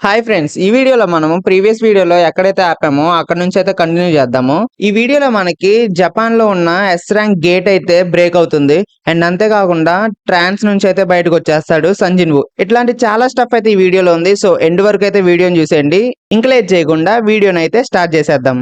Hi friends, ఈ వీడియోలో మనము ప్రీవియస్ వీడియోలో ఎక్కడైతే ఆపామో అక్కడ నుంచి అయితే కంటిన్యూ చేద్దాము. ఈ వీడియోలో మనకి జపాన్ లో ఉన్న ఎస్ ర్యాంక్ గేట్ అయితే బ్రేక్ అవుతుంది. అండ్ అంతేకాకుండా ట్రాన్స్ నుంచి అయితే బయటకు వచ్చేస్తాడు సంజిన్వు. ఇట్లాంటి చాలా స్టఫ్ అయితే ఈ వీడియోలో ఉంది. సో ఎండ్ వరకు అయితే వీడియోని చూసేయండి. ఇంకా లేట్ చేయకుండా వీడియోని అయితే స్టార్ట్ చేసేద్దాం.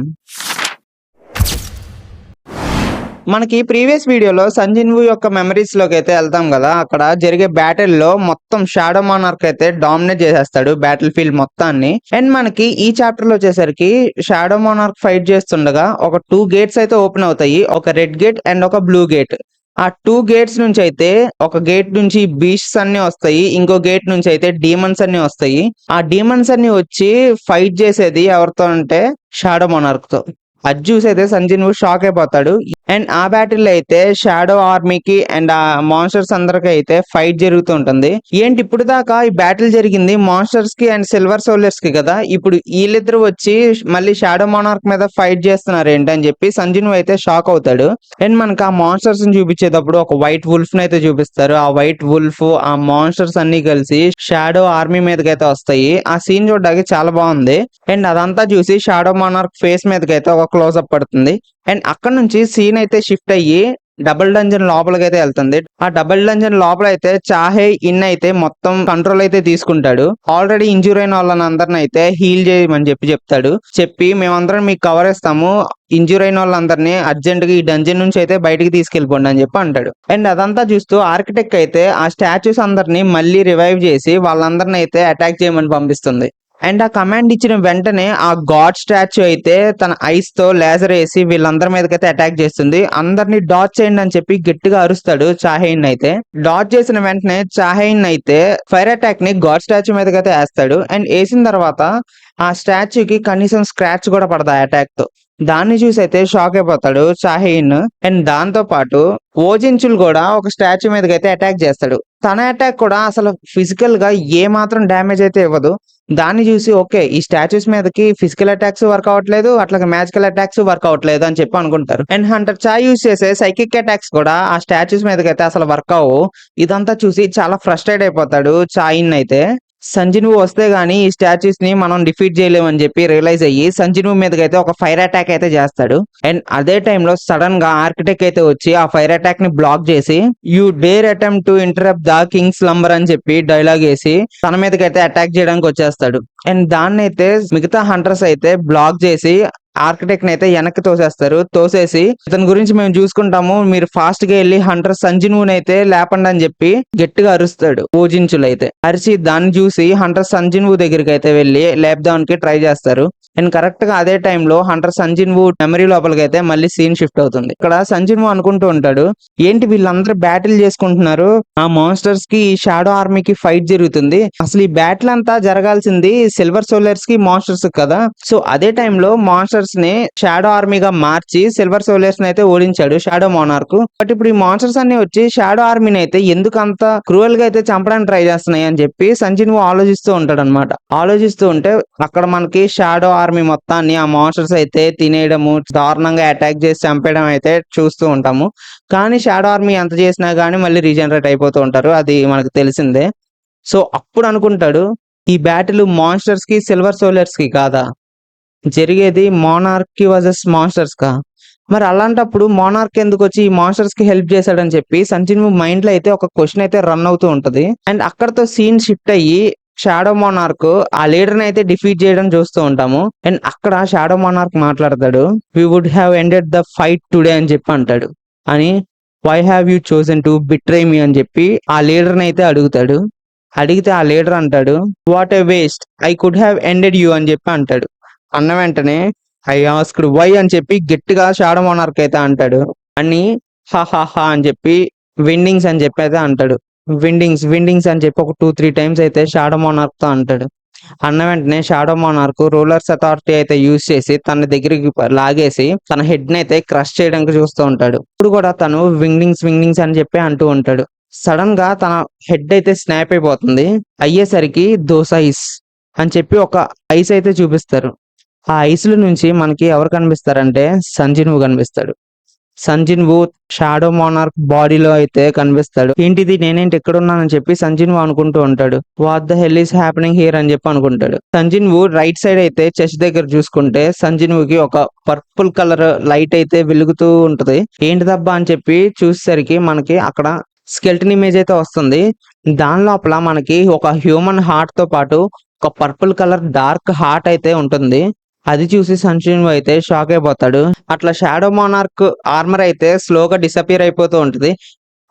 మనకి ప్రీవియస్ వీడియోలో సంజిన్వు యొక్క మెమరీస్ లోకి అయితే వెళ్తాం కదా. అక్కడ జరిగే బ్యాటిల్ లో మొత్తం షాడో మానార్క్ అయితే డామినేట్ చేసేస్తాడు బ్యాటిల్ ఫీల్డ్ మొత్తాన్ని. అండ్ మనకి ఈ చాప్టర్ లో వచ్చేసరికి షాడో మానార్క్ ఫైట్ చేస్తుండగా ఒక 2 గేట్స్ అయితే ఓపెన్ అవుతాయి. ఒక రెడ్ గేట్ అండ్ ఒక బ్లూ గేట్. ఆ 2 గేట్స్ నుంచి అయితే ఒక గేట్ నుంచి బీస్ట్స్ అన్ని వస్తాయి, ఇంకో గేట్ నుంచి అయితే డీమన్స్ అన్ని వస్తాయి. ఆ డీమన్స్ అన్ని వచ్చి ఫైట్ చేసేది ఎవరితో అంటే షాడో మానార్క్ తో. అది చూసి అయితే సంజిన్వు షాక్ అయిపోతాడు. అండ్ ఆ బ్యాటిల్ లో అయితే షాడో ఆర్మీకి అండ్ ఆ మాన్స్టర్స్ అందరికి అయితే ఫైట్ జరుగుతూ ఉంటుంది. ఏంటి ఇప్పుడు దాకా ఈ బ్యాటిల్ జరిగింది మాన్స్టర్స్ కి అండ్ సిల్వర్ సోల్జర్స్ కి కదా, ఇప్పుడు వీళ్ళిద్దరు వచ్చి మళ్ళీ షాడో మానార్క్ మీద ఫైట్ చేస్తున్నారు ఏంటి అని చెప్పి సంజిన్వు అయితే షాక్ అవుతాడు. అండ్ మనకి ఆ మాన్స్టర్స్ ని చూపించేటప్పుడు ఒక వైట్ వుల్ఫ్ ని అయితే చూపిస్తారు. ఆ వైట్ వుల్ఫ్ ఆ మాన్స్టర్స్ అన్ని కలిసి షాడో ఆర్మీ మీదకి అయితే వస్తాయి. ఆ సీన్ చూడడానికి చాలా బాగుంది. అండ్ అదంతా చూసి షాడో మానార్క్ ఫేస్ మీదకి అయితే ఒక క్లోజ్అప్ పడుతుంది. అండ్ అక్కడ నుంచి సీన్ అయితే షిఫ్ట్ అయ్యి డబుల్ డంజన్ లోపలికి అయితే వెళ్తుంది. ఆ డబుల్ డంజన్ లోపల అయితే చాహే ఇన్ అయితే మొత్తం కంట్రోల్ అయితే తీసుకుంటాడు. ఆల్రెడీ ఇంజూర్ అయిన వాళ్ళని అందరిని అయితే హీల్ చేయమని చెప్తాడు. చెప్పి మేమందరం మీకు కవర్ ఇస్తాము, ఇంజూర్ అయిన వాళ్ళందరినీ అర్జెంట్ గా ఈ డంజన్ నుంచి అయితే బయటికి తీసుకెళ్లిపోండి అని చెప్పి అంటాడు. అండ్ అదంతా చూస్తూ ఆర్కిటెక్ట్ అయితే ఆ స్టాచ్యూస్ అందరినీ మళ్ళీ రివైవ్ చేసి వాళ్ళందరినీ అయితే అటాక్ చేయమని పంపిస్తుంది. అండ్ ఆ కమాండ్ ఇచ్చిన వెంటనే ఆ గాడ్ స్టాచ్యూ అయితే తన ఐస్ తో లేజర్ వేసి వీళ్ళందరి మీదకైతే అటాక్ చేస్తుంది. అందరినీ డాచ్ చేయండి అని చెప్పి గట్టిగా అరుస్తాడు చాహెయిన్ అయితే. డాచ్ చేసిన వెంటనే చాహెయిన్ అయితే ఫైర్ అటాక్ ని గాడ్ స్టాచ్యూ మీదకైతే వేస్తాడు. అండ్ వేసిన తర్వాత ఆ స్టాచ్యూకి కనీసం స్క్రాచ్ కూడా పడదు ఆ అటాక్ తో. దాన్ని చూసి అయితే షాక్ అయిపోతాడు చాహెయిన్. అండ్ దాంతో పాటు ఓజిన్చుల్ కూడా ఒక స్టాచ్యూ మీదకైతే అటాక్ చేస్తాడు. తన అటాక్ కూడా అసలు ఫిజికల్ గా ఏ మాత్రం డ్యామేజ్ అయితే ఇవ్వదు. దాన్ని చూసి ఓకే, ఈ స్టాచ్యూస్ మీదకి ఫిజికల్ అటాక్స్ వర్క్ అవట్లేదు, అట్లాగే మ్యాజికల్ అటాక్స్ వర్క్ అవట్లేదు అని చెప్పి అనుకుంటారు. అండ్ హంటర్ చాయ్ యూజ్ చేసే సైకిక్ అటాక్స్ కూడా ఆ స్టాచ్యూస్ మీదకి అయితే అసలు వర్క్ అవ్వవు. ఇదంతా చూసి చాలా ఫ్రస్ట్రేట్ అయిపోతాడు చాయిన్ అయితే. సంజిన్వు వస్తే గానీ ఈ స్టాచ్యూస్ ని మనం డిఫీట్ చేయలేమని చెప్పి రియలైజ్ అయ్యి సంజిన్వు మీదకి అయితే ఒక ఫైర్ అటాక్ అయితే చేస్తాడు. అండ్ అదే టైంలో సడన్ గా ఆర్కిటెక్ట్ అయితే వచ్చి ఆ ఫైర్ అటాక్ ని బ్లాక్ చేసి you dare attempt to interrupt the Kings lumbar అని చెప్పి డైలాగ్ వేసి తన మీదకైతే అటాక్ చేయడానికి వచ్చేస్తాడు. అండ్ దాన్ని అయితే మిగతా హంటర్స్ అయితే బ్లాక్ చేసి ఆర్కిటెక్ట్ ని అయితే వెనక్కి తోసేస్తారు. తోసేసి ఇతని గురించి మేము చూసుకుంటాము, మీరు ఫాస్ట్ గా వెళ్ళి హంటర్ సంజిన్వుని అయితే లేపండి అని చెప్పి గట్టిగా అరుస్తాడు. ఓజిన్చులు అయితే అరిచి దాన్ని చూసి హంటర్ సంజిన్వు దగ్గరికి అయితే వెళ్ళి లేపుదానికి ట్రై చేస్తారు. అండ్ కరెక్ట్ గా అదే టైంలో హంటర్ సంజిన్వు మెమరీ లోపలికి అయితే మళ్ళీ సీన్ షిఫ్ట్ అవుతుంది. ఇక్కడ సంజిన్వు అనుకుంటూ ఉంటాడు, ఏంటి వీళ్ళందరూ బ్యాటిల్ చేసుకుంటున్నారు, ఆ మాన్స్టర్స్ కి షాడో ఆర్మీకి ఫైట్ జరుగుతుంది, అసలు ఈ బ్యాటిల్ అంతా జరగాల్సింది సిల్వర్ సోల్జర్స్ కి మాన్స్టర్స్ కదా. సో అదే టైంలో మాన్స్టర్స్ ని షాడో ఆర్మీగా మార్చి సిల్వర్ సోల్జర్స్ ని అయితే ఓడించాడు షాడో మోనార్క్. బట్ ఇప్పుడు ఈ మాన్స్టర్స్ అన్ని వచ్చి షాడో ఆర్మీని అయితే ఎందుకు అంత క్రూయల్ గా అయితే చంపడానికి ట్రై చేస్తున్నాయి అని చెప్పి సంజిన్వు ఆలోచిస్తూ ఉంటాడు అనమాట. ఆలోచిస్తూ ఉంటే అక్కడ మనకి షాడో ఆర్మీ మొత్తాన్ని ఆ మాన్స్టర్స్ అయితే తినేయడము, దారుణంగా అటాక్ చేసి చంపేయడం అయితే చూస్తూ ఉంటాము. కానీ షాడో ఆర్మీ ఎంత చేసినా గానీ మళ్ళీ రీజనరేట్ అయిపోతూ ఉంటారు, అది మనకు తెలిసిందే. సో అప్పుడు అనుకుంటాడు, ఈ బ్యాటిల్ మాన్స్టర్స్ కి సిల్వర్ సోల్జర్స్ కి కాదా జరిగేది, మోనార్క్ కి వర్సెస్ మాన్స్టర్స్ కా. మరి అలాంటప్పుడు మోనార్క్ ఎందుకు వచ్చి ఈ మాన్స్టర్స్ కి హెల్ప్ చేశాడని చెప్పి సంజిన్వు మైండ్ లో అయితే ఒక క్వశ్చన్ అయితే రన్ అవుతూ ఉంటది. అండ్ అక్కడతో సీన్ షిఫ్ట్ అయ్యి షాడో మోనార్క్ ఆ లీడర్ ని అయితే డిఫీట్ చేయడం చూస్తూ ఉంటాము. అండ్ అక్కడ షాడో మోనార్క్ మాట్లాడతాడు, we would have ended the fight today అని చెప్పి అంటాడు. అని why have you chosen to betray me అని చెప్పి ఆ లీడర్ ని అయితే అడుగుతాడు. అడిగితే ఆ లీడర్ అంటాడు, what a waste, I could have ended you అని చెప్పి అంటాడు. అన్న వెంటనే ఐ ఆస్క్డ్ వై అని చెప్పి గట్టిగా షాడో మోనార్క్ అయితే అంటాడు. అని హా హా హా అని చెప్పి విండింగ్స్ అని చెప్పి అయితే అంటాడు. విండింగ్స్ విండింగ్స్ అని చెప్పి ఒక 2-3 టైమ్స్ అయితే షాడో మోనార్క్ తో అంటాడు. అన్న వెంటనే షాడో మోనార్క్ రూలర్స్ అథారిటీ అయితే యూజ్ చేసి తన దగ్గరికి లాగేసి తన హెడ్ ని అయితే క్రష్ చేయడానికి చూస్తూ ఉంటాడు. ఇప్పుడు కూడా తను విండింగ్స్ విండింగ్స్ అని చెప్పి అంటూ ఉంటాడు. సడన్ గా తన హెడ్ అయితే స్నాప్ అయిపోతుంది. అయ్యేసరికి దోస్ ఐస్ అని చెప్పి ఒక ఐస్ అయితే చూపిస్తారు. ఆ ఐస్ల నుంచి మనకి ఎవరు కనిపిస్తారంటే సంజిన్వు కనిపిస్తాడు. సంజిన్ వూ షాడో మోనార్క్ బాడీలో అయితే కనిపిస్తాడు. ఏంటిది, నేనేంటి ఎక్కడ ఉన్నానని చెప్పి సంజిన్ వూ అనుకుంటూ ఉంటాడు. What the hell is happening here అని చెప్పి అనుకుంటాడు. సంజిన్ వూ రైట్ సైడ్ అయితే చెస్ట్ దగ్గర చూసుకుంటే సంజిన్ వూకి ఒక పర్పుల్ కలర్ లైట్ అయితే వెలుగుతూ ఉంటది. ఏంటిదబ్బా అని చెప్పి చూసేసరికి మనకి అక్కడ స్కెల్టన్ ఇమేజ్ అయితే వస్తుంది. దాని లోపల మనకి ఒక హ్యూమన్ హార్ట్ తో పాటు ఒక పర్పుల్ కలర్ డార్క్ హార్ట్ అయితే ఉంటుంది. అది చూసి సంజీవ్ అయితే షాక్ అయిపోతాడు. అట్లా షాడో మోనార్క్ ఆర్మర్ అయితే స్లోగా డిసపియర్ అయిపోతూ ఉంటది.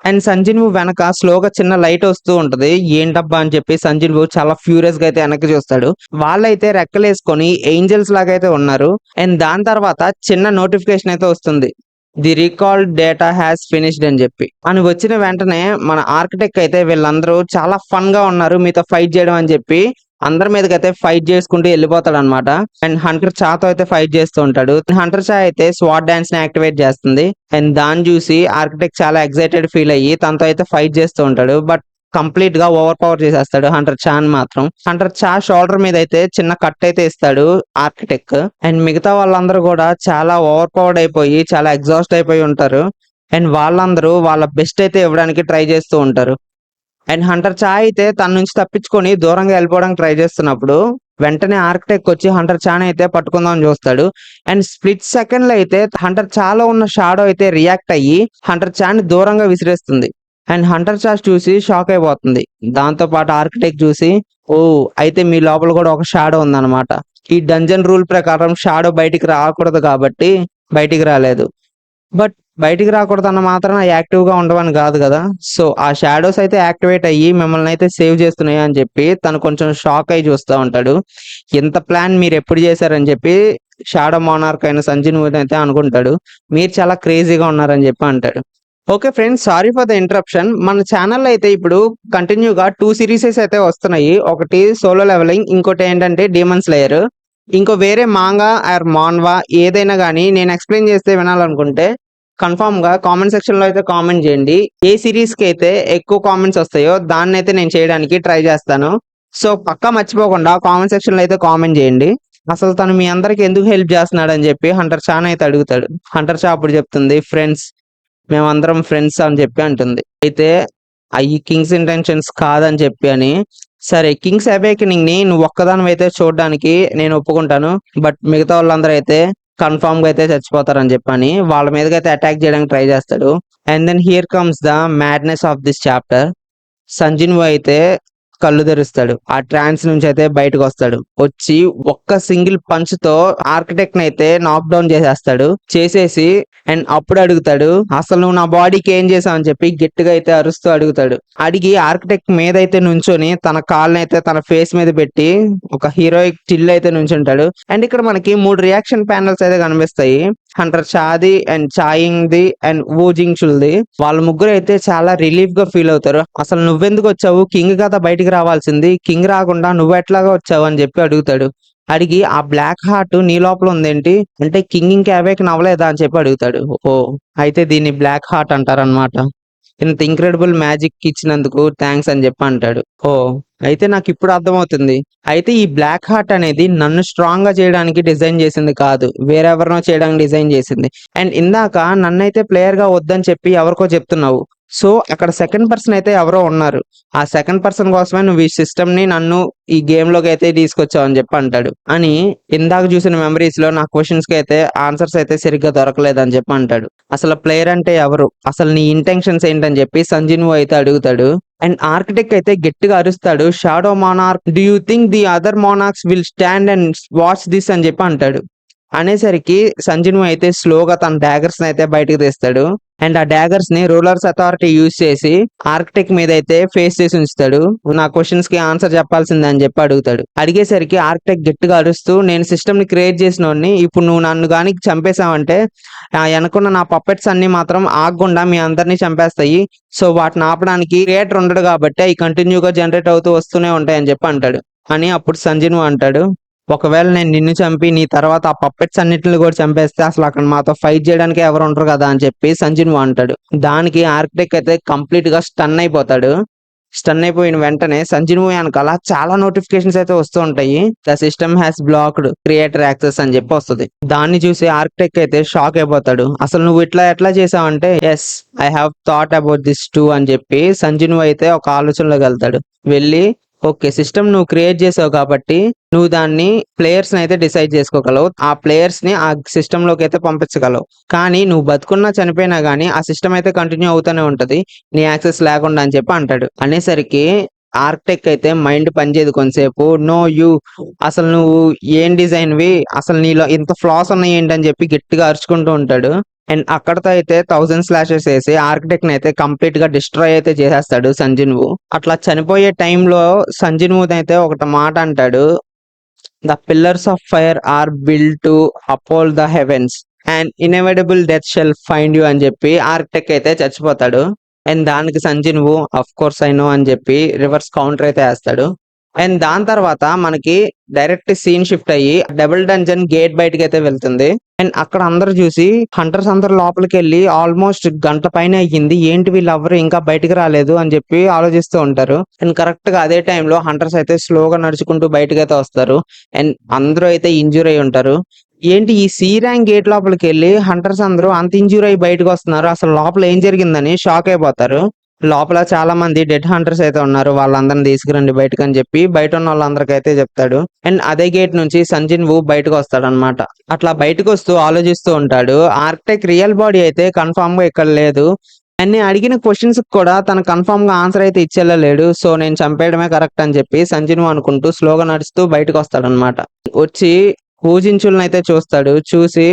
అండ్ సంజీవ్ వెనక స్లోగా చిన్న లైట్ వస్తూ ఉంటది. ఏంటబ్బా అని చెప్పి సంజీవ్ చాలా ఫ్యూరియస్ గా అయితే వెనక్కి చూస్తాడు. వాళ్ళైతే రెక్కలేసుకొని ఏంజల్స్ లాగా అయితే ఉన్నారు. అండ్ దాని తర్వాత చిన్న నోటిఫికేషన్ అయితే వస్తుంది. ది రికాల్డ్ డేటా హ్యాస్ ఫినిష్డ్ అని చెప్పి. అని వచ్చిన వెంటనే మన ఆర్కిటెక్ట్ అయితే వీళ్ళందరూ చాలా ఫన్ గా ఉన్నారు మీతో ఫైట్ చేయడం అని చెప్పి అందరి మీదకైతే ఫైట్ చేసుకుంటూ వెళ్ళిపోతాడు అనమాట. అండ్ హంటర్ చాతో అయితే ఫైట్ చేస్తూ ఉంటాడు. హంటర్ చా అయితే స్వాట్ డాన్స్ ని యాక్టివేట్ చేస్తుంది. అండ్ దాన్ని చూసి ఆర్కిటెక్ట్ చాలా ఎక్సైటెడ్ ఫీల్ అయ్యి తనతో అయితే ఫైట్ చేస్తూ ఉంటాడు. బట్ కంప్లీట్ గా ఓవర్ పవర్ చేసేస్తాడు హంటర్ చాన్ మాత్రం. హంటర్ చా షోల్డర్ మీద అయితే చిన్న కట్ అయితే ఇస్తాడు ఆర్కిటెక్ట్. అండ్ మిగతా వాళ్ళందరూ కూడా చాలా ఓవర్ పవర్డ్ అయిపోయి చాలా ఎగ్జాస్ట్ అయిపోయి ఉంటారు. అండ్ వాళ్ళందరూ వాళ్ళ బెస్ట్ అయితే ఇవ్వడానికి ట్రై చేస్తూ ఉంటారు. అండ్ హంటర్ చా అయితే తన నుంచి తప్పించుకొని దూరంగా వెళ్ళిపోవడానికి ట్రై చేస్తున్నప్పుడు వెంటనే ఆర్కిటెక్ట్ వచ్చి హంటర్ చాని అయితే పట్టుకుందామని చూస్తాడు. అండ్ స్ప్లిట్ సెకండ్ లో అయితే హంటర్ చాలో ఉన్న షాడో అయితే రియాక్ట్ అయ్యి హంటర్ చాని దూరంగా విసిరేస్తుంది. అండ్ హంటర్ చా చూసి షాక్ అయిపోతుంది. దాంతో పాటు ఆర్కిటెక్ట్ చూసి, ఓ అయితే మీ లోపల కూడా ఒక షాడో ఉందన్నమాట. ఈ డంజన్ రూల్ ప్రకారం షాడో బయటికి రాకూడదు కాబట్టి బయటికి రాలేదు. బట్ బయటికి రాకూడదు అన్న మాత్రం యాక్టివ్ గా ఉండవని కాదు కదా. సో ఆ షాడోస్ అయితే యాక్టివేట్ అయ్యి మిమ్మల్ని అయితే సేవ్ చేస్తున్నాయి అని చెప్పి తను కొంచెం షాక్ అయి చూస్తూ ఉంటాడు. ఇంత ప్లాన్ మీరు ఎప్పుడు చేశారని చెప్పి షాడో మోనార్క్ అయిన సంజీవ్ అయితే అనుకుంటాడు. మీరు చాలా క్రేజీగా ఉన్నారని చెప్పి అంటాడు. Okay friends, sorry for the interruption. మన ఛానల్లో అయితే ఇప్పుడు కంటిన్యూగా 2 సిరీసెస్ అయితే వస్తున్నాయి. ఒకటి సోలో లెవెలింగ్, ఇంకోటి ఏంటంటే డీమన్ స్లేయర్. ఇంకో వేరే మాంగా ఆర్ మాన్వా ఏదైనా కానీ నేను ఎక్స్ప్లెయిన్ చేస్తే వినాలనుకుంటే కన్ఫామ్ గా కామెంట్ సెక్షన్ లో అయితే కామెంట్ చేయండి. ఏ సిరీస్ కి అయితే ఎక్కువ కామెంట్స్ వస్తాయో దాన్ని అయితే నేను చేయడానికి ట్రై చేస్తాను. సో పక్కా మర్చిపోకుండా కామెంట్ సెక్షన్ లో అయితే కామెంట్ చేయండి. అసలు తను మీ అందరికి ఎందుకు హెల్ప్ చేస్తున్నాడు అని చెప్పి హంటర్ చా అయితే అడుగుతాడు. హంటర్ చా అప్పుడు చెప్తుంది, ఫ్రెండ్స్, మేమందరం ఫ్రెండ్స్ అని చెప్పి అంటుంది. అయితే అవి కింగ్స్ ఇంటెన్షన్స్ కాదని చెప్పి అని. సరే, కింగ్స్ అవేకనింగ్ ని నువ్వు ఒక్కదాని అయితే చూడడానికి నేను ఒప్పుకుంటాను. బట్ మిగతా వాళ్ళందరూ అయితే కన్ఫామ్ గా అయితే చచ్చిపోతారని చెప్పని వాళ్ళ మీదకి అయితే అటాక్ చేయడానికి ట్రై చేస్తాడు. And then here comes the madness of this chapter. సంజిన్ అయితే కళ్ళు తెరుస్తాడు. ఆ ట్రాన్స్ నుంచి అయితే బయటకు వస్తాడు. వచ్చి ఒక్క సింగిల్ పంచ్ తో ఆర్కిటెక్ట్ అయితే నాక్ డౌన్ చేసేసి అండ్ అప్పుడు అడుగుతాడు, అసలు నువ్వు నా బాడీకి ఏం చేసావు అని చెప్పి గట్టిగా అయితే అరుస్తూ అడుగుతాడు. అడిగి ఆర్కిటెక్ట్ మీద అయితే నుంచొని తన కాళ్ళని అయితే తన ఫేస్ మీద పెట్టి ఒక హీరోయిక్ చిల్ అయితే నుంచుంటాడు. అండ్ ఇక్కడ మనకి 3 రియాక్షన్ ప్యానల్స్ అయితే కనిపిస్తాయి. హంటర్ చాది అండ్ చాయింగ్ ది అండ్ వూజింగ్ చుల్ది. వాళ్ళ ముగ్గురు అయితే చాలా రిలీఫ్ గా ఫీల్ అవుతారు. అసలు నువ్వెందుకు వచ్చావు, కింగ్ కదా బయటికి రావాల్సింది, కింగ్ రాకుండా నువ్వు ఎట్లాగా వచ్చావు అని చెప్పి అడుగుతాడు. అడిగి ఆ బ్లాక్ హార్ట్ నీ లోపల ఉందేంటి అంటే కింగ్ ఇంకా అవేకన్ అవ్వలేదా అని చెప్పి అడుగుతాడు. ఓ అయితే దీన్ని బ్లాక్ హార్ట్ అంటారనమాట. ఇంత ఇంక్రెడిబుల్ మ్యాజిక్ ఇచ్చినందుకు థ్యాంక్స్ అని చెప్పి అంటాడు. ఓ అయితే నాకు ఇప్పుడు అర్థమవుతుంది. అయితే ఈ బ్లాక్ హార్ట్ అనేది నన్ను స్ట్రాంగ్ గా చేయడానికి డిజైన్ చేసింది కాదు, వేరెవరినో చేయడానికి డిజైన్ చేసింది. అండ్ ఇందాక నన్నైతే ప్లేయర్ గా వద్దని చెప్పి ఎవరికో చెప్తున్నావు. సో అక్కడ సెకండ్ పర్సన్ అయితే ఎవరో ఉన్నారు. ఆ సెకండ్ పర్సన్ కోసమే నువ్వు ఈ సిస్టమ్ ని నన్ను ఈ గేమ్ లోకి అయితే తీసుకొచ్చావు అని చెప్పి అంటాడు. అని ఇందాక చూసిన మెమరీస్ లో నా క్వశ్చన్స్ కి అయితే ఆన్సర్స్ అయితే సరిగ్గా దొరకలేదు అని చెప్పి అంటాడు. అసలు ప్లేయర్ అంటే ఎవరు, అసలు నీ ఇంటెన్షన్స్ ఏంటని చెప్పి సంజీవ్ అయితే అడుగుతాడు. అండ్ ఆర్కిటెక్ట్ అయితే గట్టిగా అరుస్తాడు, Shadow Monarch, do you think the other monarchs will stand and watch this అని చెప్పి అంటాడు. అనేసరికి సంజీవ్ అయితే స్లోగా తన డాగర్స్ అయితే బయటకు తీస్తాడు. అండ్ ఆ డాగర్స్ ని రూలర్స్ అథారిటీ యూజ్ చేసి ఆర్కిటెక్ట్ మీద అయితే ఫేస్ చేసి ఉంచుతాడు. నా క్వశ్చన్స్ కి ఆన్సర్ చెప్పాల్సిందే అని చెప్పి అడుగుతాడు. అడిగేసరికి ఆర్కిటెక్ట్ గట్టిగా అరుస్తూ, నేను సిస్టమ్ ని క్రియేట్ చేసినోడిని, ఇప్పుడు నువ్వు నన్ను గానీ చంపేశావంటే వెనకున్న నా పప్పెట్స్ అన్ని మాత్రం ఆగకుండా మీ అందరినీ చంపేస్తాయి. సో వాటిని ఆపడానికి క్రియేటర్ ఉండడు కాబట్టి అవి కంటిన్యూగా జనరేట్ అవుతూ వస్తూనే ఉంటాయి అని చెప్పి అంటాడు. అని అప్పుడు సంజీవ్ అంటాడు, ఒకవేళ నేను నిన్ను చంపి నీ తర్వాత ఆ పప్పెట్స్ అన్నిటిని కూడా చంపేస్తే అసలు అక్కడ మాతో ఫైట్ చేయడానికి ఎవరు ఉంటారు కదా అని చెప్పి సంజీవ్ అంటాడు. దానికి ఆర్కిటెక్ట్ అయితే కంప్లీట్ గా స్టన్ అయిపోతాడు. స్టన్ అయిపోయిన వెంటనే సంజీవ్ వెనకాల చాలా నోటిఫికేషన్స్ అయితే వస్తూ ఉంటాయి. The system has blocked creator access అని చెప్పి వస్తుంది. దాన్ని చూసి ఆర్కిటెక్ట్ అయితే షాక్ అయిపోతాడు. అసలు నువ్వు ఇట్లా ఎట్లా చేసావంటే, yes I have thought about this too అని చెప్పి సంజీవ్ అయితే ఒక ఆలోచనలోకి వెళ్తాడు. వెళ్ళి ఓకే, సిస్టమ్ నువ్వు క్రియేట్ చేసావు కాబట్టి నువ్వు దాన్ని ప్లేయర్స్ ని అయితే డిసైడ్ చేసుకోగలవు. ఆ ప్లేయర్స్ ని ఆ సిస్టమ్ లోకి అయితే పంపించగలవు. కానీ నువ్వు బతుకున్నా చనిపోయినా గానీ ఆ సిస్టమ్ అయితే కంటిన్యూ అవుతూనే ఉంటది, నీ యాక్సెస్ లేకుండా అని చెప్పి అంటాడు. అనేసరికి ఆర్కిటెక్ట్ అయితే మైండ్ పనిచేయదు కొంతసేపు. నో యూ, అసలు నువ్వు ఏం డిజైన్ వి, అసలు నీలో ఇంత ఫ్లాస్ ఉన్నాయి ఏంటి అని చెప్పి గట్టిగా అరుచుకుంటూ ఉంటాడు. అండ్ అక్కడతో అయితే 1000 స్లాషెస్ వేసి ఆర్కిటెక్ట్ అయితే కంప్లీట్ గా డిస్ట్రాయ్ అయితే చేసేస్తాడు సంజీవ్. అట్లా చనిపోయే టైంలో సంజీవ్ అయితే ఒకటి మాట అంటాడు. The pillars of fire are build to uphold the heavens and inevitable death shall find you అని చెప్పి ఆర్కిటెక్ట్ అయితే చచ్చిపోతాడు. అండ్ దానికి సంజీవ్ అఫ్ కోర్స్ ఐ నో అని చెప్పి రివర్స్ కౌంటర్ అయితే వేస్తాడు. అండ్ దాని తర్వాత మనకి డైరెక్ట్ సీన్ షిఫ్ట్ అయ్యి డబుల్ డంజన్ గేట్ బయటకి అయితే వెళ్తుంది. అండ్ అక్కడ అందరు చూసి హంటర్స్ అందరు లోపలికి వెళ్ళి ఆల్మోస్ట్ గంట పైన అయ్యింది, ఏంటి వీళ్ళు ఎవరు ఇంకా బయటికి రాలేదు అని చెప్పి ఆలోచిస్తూ ఉంటారు. అండ్ కరెక్ట్ గా అదే టైంలో హంటర్స్ అయితే స్లోగా నడుచుకుంటూ బయటకి అయితే వస్తారు. అండ్ అందరూ అయితే ఇంజూర్ అయి ఉంటారు. ఏంటి ఈ సి ర్యాంక్ గేట్ లోపలికి వెళ్ళి హంటర్స్ అందరూ అంత ఇంజూర్ అయ్యి బయటకు వస్తున్నారు, అసలు లోపల ఏం జరిగిందని షాక్ అయిపోతారు. లోపల చాలా మంది డెడ్ హంటర్స్ అయితే ఉన్నారు, వాళ్ళందరిని తీసుకురండి బయటకు అని చెప్పి బయట ఉన్న వాళ్ళందరికీ అయితే చెప్తాడు. అండ్ అదే గేట్ నుంచి సంజీవ్ బయటకు వస్తాడు అనమాట. అట్లా బయటకు వస్తూ ఆలోచిస్తూ ఉంటాడు. ఆర్కిటెక్ట్ రియల్ బాడీ అయితే కన్ఫామ్ గా ఇక్కడ లేదు. అండ్ నేను అడిగిన క్వశ్చన్స్ కూడా తన కన్ఫామ్ గా ఆన్సర్ అయితే ఇచ్చేళ్ళలేడు. సో నేను చంపేయడమే కరెక్ట్ అని చెప్పి సంజీవ్ అనుకుంటూ స్లోగా నడుస్తూ బయటకు వస్తాడు అనమాట. వచ్చి పూజించులను అయితే చూస్తాడు. చూసి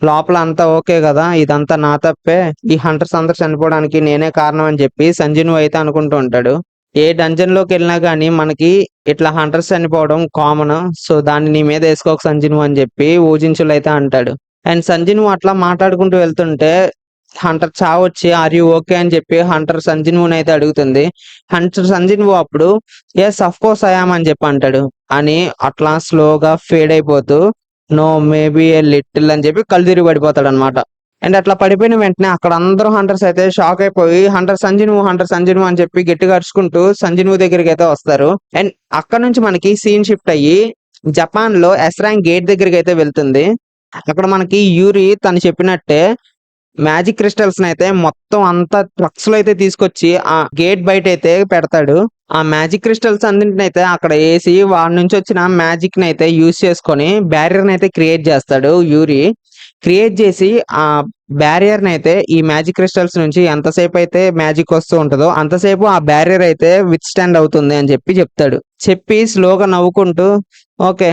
లోపల అంతా ఓకే కదా, ఇదంతా నా తప్పే, ఈ హంటర్స్ అందరు చనిపోవడానికి నేనే కారణం అని చెప్పి సంజీవ్ అయితే అనుకుంటూ ఉంటాడు. ఏ డంజన్ లోకి వెళ్ళినా గానీ మనకి ఇట్లా హంటర్స్ చనిపోవడం కామన్, సో దాన్ని నీ మీద వేసుకోక సంజీవ్ అని చెప్పి ఊజించులు అయితే అంటాడు. అండ్ సంజీవ్ అట్లా మాట్లాడుకుంటూ వెళ్తుంటే హంటర్ చావొచ్చి ఆర్ యూ ఓకే అని చెప్పి హంటర్ సంజీవ్ అయితే అడుగుతుంది. హంటర్ సంజీవ్ అప్పుడు ఎస్ అఫ్ కోర్స్ ఐయామ్ అని చెప్పి అంటాడు. అని అట్లా స్లోగా ఫేడ్ అయిపోతూ నో మేబీ ఏ లిటిల్ అని చెప్పి కళ్ళు తిరిగి పడిపోతాడు అనమాట. అండ్ అట్లా పడిపోయిన వెంటనే అక్కడ అందరూ హంటర్స్ అయితే షాక్ అయిపోయి హంటర్ సంజీవ్ అని చెప్పి గట్టిగా అరుచుకుంటూ సంజీవ్ దగ్గరికి అయితే వస్తారు. అండ్ అక్కడ నుంచి మనకి సీన్ షిఫ్ట్ అయ్యి జపాన్ లో ఎస్ ర్యాంక్ గేట్ దగ్గరికి అయితే వెళ్తుంది. అక్కడ మనకి యూరి తను చెప్పినట్టే మ్యాజిక్ క్రిస్టల్స్ అయితే మొత్తం అంతా ట్రక్స్ లో అయితే తీసుకొచ్చి ఆ గేట్ బయట అయితే పెడతాడు. ఆ మ్యాజిక్ క్రిస్టల్స్ అన్నింటిని అయితే అక్కడ వేసి వాడి నుంచి వచ్చిన మ్యాజిక్ ని అయితే యూజ్ చేసుకొని బ్యారియర్ ని అయితే క్రియేట్ చేస్తాడు యూరి. క్రియేట్ చేసి ఆ బ్యారియర్ ని అయితే ఈ మ్యాజిక్ క్రిస్టల్స్ నుంచి ఎంతసేపు అయితే మ్యాజిక్ వస్తూ ఉంటుందో అంతసేపు ఆ బ్యారియర్ అయితే విత్ స్టాండ్ అవుతుంది అని చెప్పి చెప్తాడు. చెప్పి స్లోగా నవ్వుకుంటూ ఓకే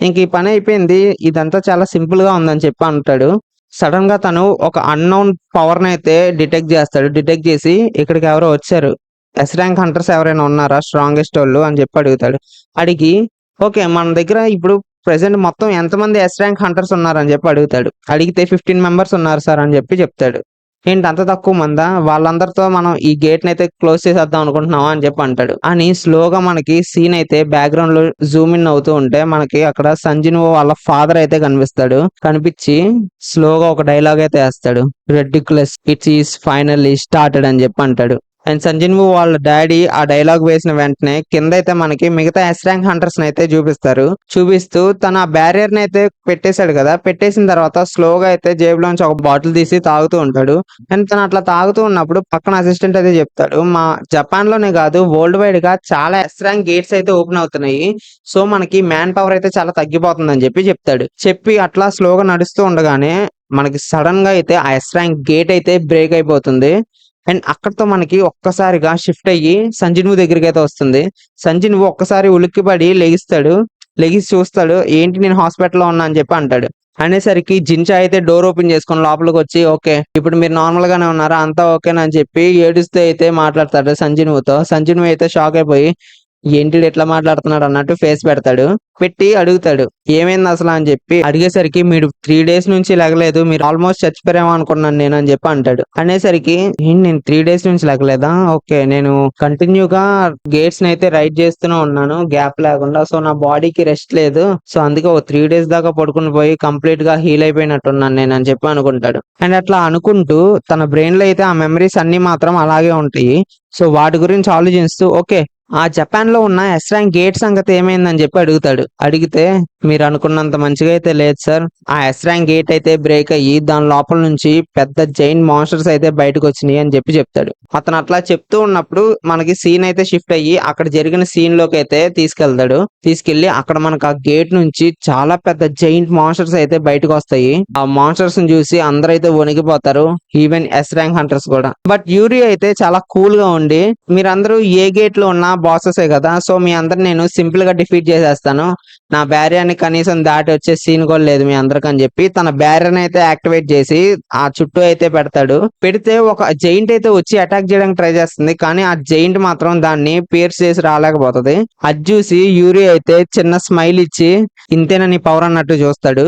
ఇంక ఈ పని అయిపోయింది, ఇదంతా చాలా సింపుల్ గా ఉందని చెప్పి అంటాడు. సడన్ గా తను ఒక అన్నోన్ పవర్ ని అయితే డిటెక్ట్ చేస్తాడు. డిటెక్ట్ చేసి ఇక్కడికి ఎవరో వచ్చారు, ఎస్ ర్యాంక్ హంటర్స్ ఎవరైనా ఉన్నారా స్ట్రాంగెస్ట్ వాళ్ళు అని చెప్పి అడుగుతాడు. అడిగి ఓకే మన దగ్గర ఇప్పుడు ప్రెసెంట్ మొత్తం ఎంతమంది ఎస్ ర్యాంక్ హంటర్స్ ఉన్నారని చెప్పి అడుగుతాడు. అడిగితే 15 మెంబర్స్ ఉన్నారు సార్ అని చెప్పి చెప్తాడు. ఏంటి అంత తక్కువ మందా, వాళ్ళందరితో మనం ఈ గేట్ ని అయితే క్లోజ్ చేసేద్దాం అనుకుంటున్నావా అని చెప్పి అంటాడు. అని స్లోగా మనకి సీన్ అయితే బ్యాక్గ్రౌండ్ లో జూమ్ ఇన్ అవుతూ ఉంటే మనకి అక్కడ సంజీవ్ వాళ్ళ ఫాదర్ అయితే కనిపిస్తాడు. కనిపించి స్లోగా ఒక డైలాగ్ అయితే వేస్తాడు. Ridiculous it's is finally started అని చెప్పి అంటాడు. అండ్ సంజీవ్ వాళ్ళ డాడీ ఆ డైలాగ్ వేసిన వెంటనే కింద అయితే మనకి మిగతా ఎస్ ర్యాంక్ హంటర్స్ అయితే చూపిస్తారు. చూపిస్తూ తన ఆ బ్యారియర్ ని అయితే పెట్టేశాడు కదా, పెట్టేసిన తర్వాత స్లోగా అయితే జేబులోంచి ఒక బాటిల్ తీసి తాగుతూ ఉంటాడు. అండ్ తను అట్లా తాగుతూ ఉన్నప్పుడు పక్కన అసిస్టెంట్ అయితే చెప్తాడు, మా జపాన్ లోనే కాదు వరల్డ్ వైడ్ గా చాలా ఎస్ ర్యాంక్ గేట్స్ అయితే ఓపెన్ అవుతున్నాయి, సో మనకి మ్యాన్ పవర్ అయితే చాలా తగ్గిపోతుంది అని చెప్పి చెప్తాడు. చెప్పి అట్లా స్లోగా నడుస్తూ ఉండగానే మనకి సడన్ గా అయితే ఆ ఎస్ ర్యాంక్ గేట్ అయితే బ్రేక్ అయిపోతుంది. అండ్ అక్కడతో మనకి ఒక్కసారిగా షిఫ్ట్ అయ్యి సంజీవ్ దగ్గరికి అయితే వస్తుంది. సంజీవ్ ఒక్కసారి ఉలిక్కిపడి లెగిస్తాడు. లెగిసి చూస్తాడు, ఏంటి నేను హాస్పిటల్లో ఉన్నా అని చెప్పి అంటాడు. అనేసరికి జించా అయితే డోర్ ఓపెన్ చేసుకొని లోపలికి వచ్చి ఓకే ఇప్పుడు మీరు నార్మల్ గానే ఉన్నారా, అంతా ఓకేనా అని చెప్పి ఏడుస్తూ అయితే మాట్లాడతాడు సంజీవ్తో. సంజీవ్ అయితే షాక్ అయిపోయి ఏంటి ఎట్లా మాట్లాడుతున్నాడు అన్నట్టు ఫేస్ పెడతాడు. పెట్టి అడుగుతాడు ఏమైంది అసలు అని చెప్పి అడిగేసరికి మీరు 3 days నుంచి లెగలేదు, మీరు ఆల్మోస్ట్ చచ్చిపోయామో అనుకున్నాను నేను అని చెప్పి అంటాడు. అనేసరికి ఏంటి నేను 3 days నుంచి లెగలేదా, ఓకే నేను కంటిన్యూగా గేట్స్ అయితే రైడ్ చేస్తూనే ఉన్నాను గ్యాప్ లేకుండా, సో నా బాడీకి రెస్ట్ లేదు, సో అందుకే ఒక 3 days దాకా పడుకుని పోయి కంప్లీట్ గా హీల్ అయిపోయినట్టున్నాను నేను అని చెప్పి అనుకుంటాడు. అండ్ అట్లా అనుకుంటూ తన బ్రెయిన్ లో అయితే ఆ మెమరీస్ అన్ని మాత్రం అలాగే ఉంటాయి. సో వాటి గురించి ఆలోచిస్తూ ఓకే ఆ జపాన్ లో ఉన్న ఎస్ ర్యాంక్ గేట్ సంగతి ఏమైందని చెప్పి అడుగుతాడు. అడిగితే మీరు అనుకున్నంత మంచిగా అయితే లేదు సార్, ఆ ఎస్ ర్యాంక్ గేట్ అయితే బ్రేక్ అయ్యి దాని లోపల నుంచి పెద్ద జైంట్ మాన్స్టర్స్ అయితే బయటకు వచ్చినాయి అని చెప్పి చెప్తాడు. అతను అట్లా చెప్తూ ఉన్నప్పుడు మనకి సీన్ అయితే షిఫ్ట్ అయ్యి అక్కడ జరిగిన సీన్ లోకి అయితే తీసుకెళ్తాడు. తీసుకెళ్లి అక్కడ మనకు ఆ గేట్ నుంచి చాలా పెద్ద జైంట్ మాన్స్టర్స్ అయితే బయటకు వస్తాయి. ఆ మాన్స్టర్స్ ని చూసి అందరూ అయితే వణికిపోతారు, ఈవెన్ ఎస్ ర్యాంక్ హంటర్స్ కూడా. బట్ యూరి అయితే చాలా కూల్ గా ఉండి మీరందరూ ఏ గేట్ లో ఉన్న బాసెసే కదా, సో మీ అందరు నేను సింపుల్ గా డిఫీట్ చేసేస్తాను, నా బ్యారియర్ ని కనీసం దాటి వచ్చే సీన్ కూడా లేదు మీ అందరికి అని చెప్పి తన బ్యారియర్ అయితే యాక్టివేట్ చేసి ఆ చుట్టూ అయితే పెడతాడు. పెడితే ఒక జైంట్ అయితే వచ్చి అటాక్ చేయడానికి ట్రై చేస్తుంది, కానీ ఆ జైంట్ మాత్రం దాన్ని pierce చేసి రాలేకపోతుంది. అది చూసి యూరి అయితే చిన్న స్మైల్ ఇచ్చి ఇంతేనా నీ పవర్ అన్నట్టు చూస్తాడు.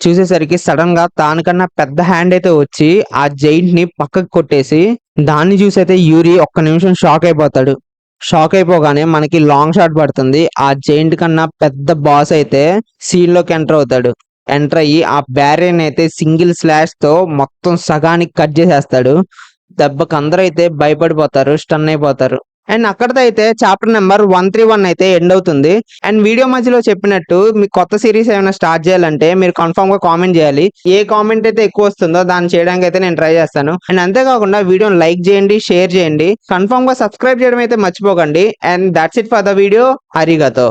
చూసేసరికి సడన్ గా దానికన్నా పెద్ద హ్యాండ్ అయితే వచ్చి ఆ జైంట్ ని పక్కకు కొట్టేసి దాన్ని చూసి అయితే యూరి ఒక్క నిమిషం షాక్ అయిపోతాడు. షాక్ అయిపోగానే మనకి లాంగ్ షాట్ పడుతుంది. ఆ జైంట్ కన్నా పెద్ద బాస్ అయితే సీన్ లోకి ఎంటర్ అవుతాడు. ఎంటర్ అయ్యి ఆ బ్యారియర్ అయితే సింగిల్ స్లాష్ తో మొత్తం సగానికి కట్ చేసేస్తాడు. దెబ్బకి అందరూ అయితే భయపడిపోతారు, స్టన్ అయిపోతారు. అండ్ అక్కడితో అయితే చాప్టర్ నెంబర్ 131 అయితే ఎండ్ అవుతుంది. అండ్ వీడియో మధ్యలో చెప్పినట్టు మీకు కొత్త సిరీస్ ఏమైనా స్టార్ట్ చేయాలంటే మీరు కన్ఫర్మ్ గా కామెంట్ చేయాలి. ఏ కామెంట్ అయితే ఎక్కువ వస్తుందో దాన్ని చేయడానికి అయితే నేను ట్రై చేస్తాను. అండ్ అంతేకాకుండా వీడియోని లైక్ చేయండి, షేర్ చేయండి, కన్ఫర్మ్ గా సబ్స్క్రైబ్ చేయడం అయితే మర్చిపోకండి. And that's it for the video. అరిగతో.